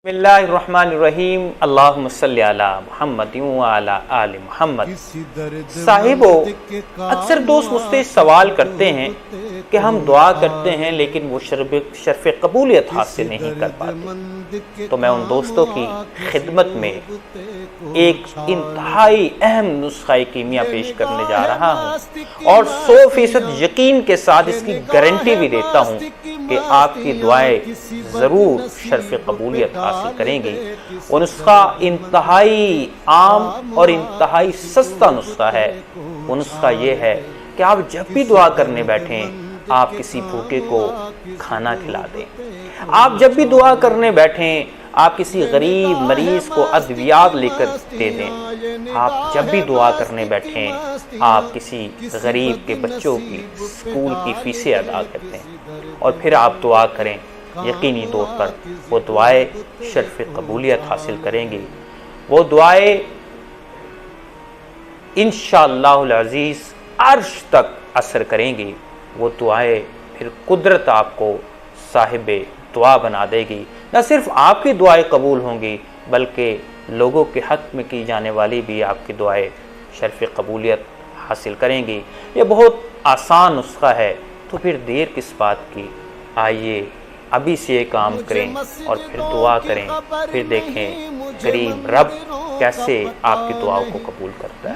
बिस्मिल्लाहिर्रहमानिर्रहीम अल्लाहुम्मा सल्ली अला मुहम्मद व अला आलि मुहम्मद। साहिबो, अक्सर दोस्त मुझसे सवाल करते हैं कि हम दुआ करते हैं लेकिन वो शर्फ कबूलियत हासिल नहीं कर पाते। तो मैं उन दोस्तों की खिदमत में एक इंतहाई अहम नुस्खा कीमिया पेश करने जा रहा हूँ और 100% यकीन के साथ इसकी गारंटी भी देता हूँ कि आपकी दुआएं ज़रूर शर्फ कबूलियत हासिल करेंगी। वो नुस्खा इंतहाई आम और इंतहाई सस्ता नुस्खा है। वो नुस्खा ये है कि आप जब भी दुआ करने बैठें आप किसी भूखे को खाना खिला दें। आप जब भी दुआ करने बैठें आप किसी गरीब मरीज को अद्वियात लेकर दे दें। आप जब भी दुआ करने बैठें आप किसी गरीब के बच्चों की स्कूल की फीसें अदा कर दें और फिर आप दुआ करें। यकीनी तौर पर वो दुआएं शर्फ कबूलियत हासिल करेंगी। वो दुआएं इंशाअल्लाहुल अज़ीज़ अर्श तक असर करेंगी। वो दुआएं फिर कुदरत आपको साहिबे दुआ बना देगी। न सिर्फ आपकी दुआएं कबूल होंगी बल्कि लोगों के हक़ में की जाने वाली भी आपकी दुआएं शर्फ कबूलियत हासिल करेंगी। ये बहुत आसान नुस्खा है, तो फिर देर किस बात की। आइए अभी से ये काम करें और फिर दुआ करें, फिर देखें करीम रब कैसे आपकी दुआओं को कबूल करता है।